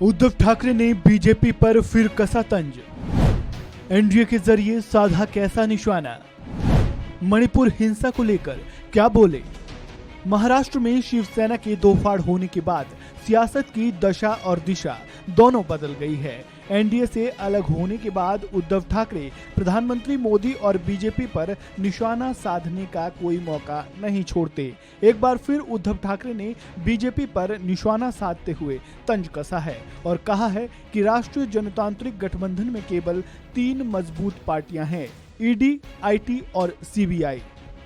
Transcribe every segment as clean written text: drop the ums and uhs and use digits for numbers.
उद्धव ठाकरे ने बीजेपी पर फिर कसा तंज। एनडीए के जरिए साधा कैसा निशाना। मणिपुर हिंसा को लेकर क्या बोले। महाराष्ट्र में शिवसेना के दो फाड़ होने के बाद सियासत की दशा और दिशा दोनों बदल गई है। एनडीए से अलग होने के बाद उद्धव ठाकरे प्रधानमंत्री मोदी और बीजेपी पर निशाना साधने का कोई मौका नहीं छोड़ते। एक बार फिर उद्धव ठाकरे ने बीजेपी पर निशाना साधते हुए तंज कसा है और कहा है कि राष्ट्रीय जनतांत्रिक गठबंधन में केवल 3 मजबूत पार्टियां हैं, ईडी, आईटी और सीबीआई।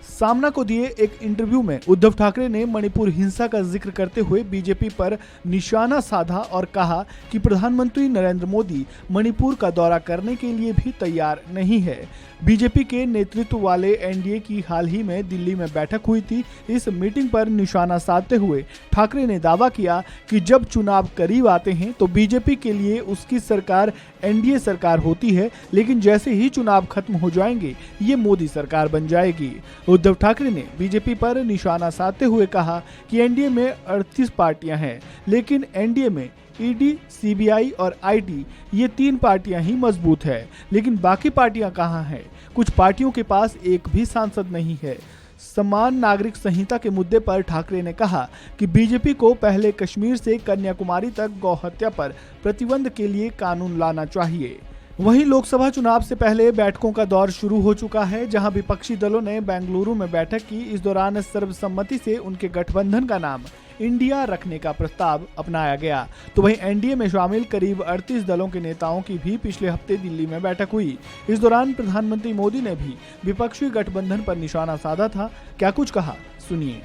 सामना को दिए एक इंटरव्यू में उद्धव ठाकरे ने मणिपुर हिंसा का जिक्र करते हुए बीजेपी पर निशाना साधा और कहा कि प्रधानमंत्री नरेंद्र मोदी मणिपुर का दौरा करने के लिए भी तैयार नहीं है। बीजेपी के नेतृत्व वाले एनडीए की हाल ही में दिल्ली में बैठक हुई थी। इस मीटिंग पर निशाना साधते हुए ठाकरे ने दावा किया कि जब चुनाव करीब आते हैं तो बीजेपी के लिए उसकी सरकार एनडीए सरकार होती है, लेकिन जैसे ही चुनाव खत्म हो जाएंगे ये मोदी सरकार बन जाएगी। उद्धव ठाकरे ने बीजेपी पर निशाना साधते हुए कहा कि एनडीए में 38 पार्टियां हैं, लेकिन एनडीए में ईडी, सीबीआई और आईटी ये 3 पार्टियां ही मजबूत है, लेकिन बाकी पार्टियां कहां हैं? कुछ पार्टियों के पास एक भी सांसद नहीं है। समान नागरिक संहिता के मुद्दे पर ठाकरे ने कहा कि बीजेपी को पहले कश्मीर से कन्याकुमारी तक गौहत्या पर प्रतिबंध के लिए कानून लाना चाहिए। वहीं लोकसभा चुनाव से पहले बैठकों का दौर शुरू हो चुका है, जहां विपक्षी दलों ने बेंगलुरु में बैठक की। इस दौरान सर्वसम्मति से उनके गठबंधन का नाम इंडिया रखने का प्रस्ताव अपनाया गया। तो वहीं एनडीए में शामिल करीब 38 दलों के नेताओं की भी पिछले हफ्ते दिल्ली में बैठक हुई। इस दौरान प्रधानमंत्री मोदी ने भी विपक्षी गठबंधन पर निशाना साधा था। क्या कुछ कहा, सुनिए।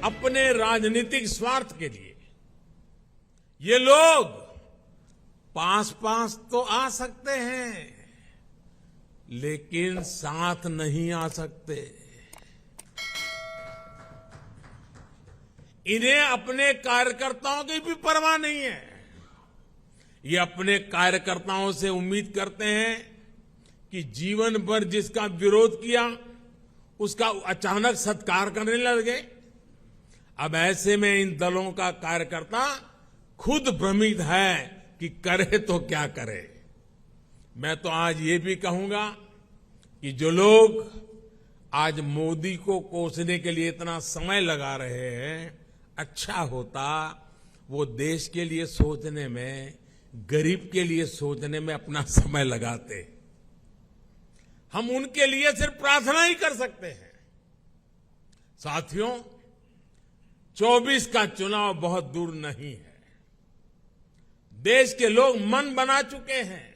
अपने राजनीतिक स्वार्थ के लिए ये लोग पास तो आ सकते हैं, लेकिन साथ नहीं आ सकते। इन्हें अपने कार्यकर्ताओं की भी परवाह नहीं है। ये अपने कार्यकर्ताओं से उम्मीद करते हैं कि जीवन भर जिसका विरोध किया उसका अचानक सत्कार करने लगे। अब ऐसे में इन दलों का कार्यकर्ता खुद भ्रमित है कि करे तो क्या करे। मैं तो आज ये भी कहूंगा कि जो लोग आज मोदी को कोसने के लिए इतना समय लगा रहे हैं, अच्छा होता वो देश के लिए सोचने में, गरीब के लिए सोचने में अपना समय लगाते। हम उनके लिए सिर्फ प्रार्थना ही कर सकते हैं। साथियों, 24 का चुनाव बहुत दूर नहीं है। देश के लोग मन बना चुके हैं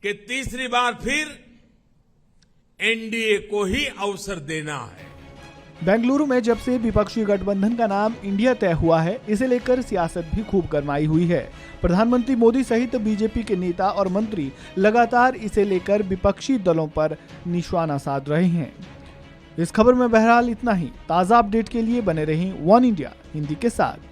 कि तीसरी बार फिर एनडीए को ही अवसर देना है। बेंगलुरु में जब से विपक्षी गठबंधन का नाम इंडिया तय हुआ है, इसे लेकर सियासत भी खूब गरमाई हुई है। प्रधानमंत्री मोदी सहित बीजेपी के नेता और मंत्री लगातार इसे लेकर विपक्षी दलों पर निशाना साध रहे हैं। इस खबर में बहरहाल इतना ही। ताजा अपडेट के लिए बने रहें वन इंडिया हिंदी के साथ।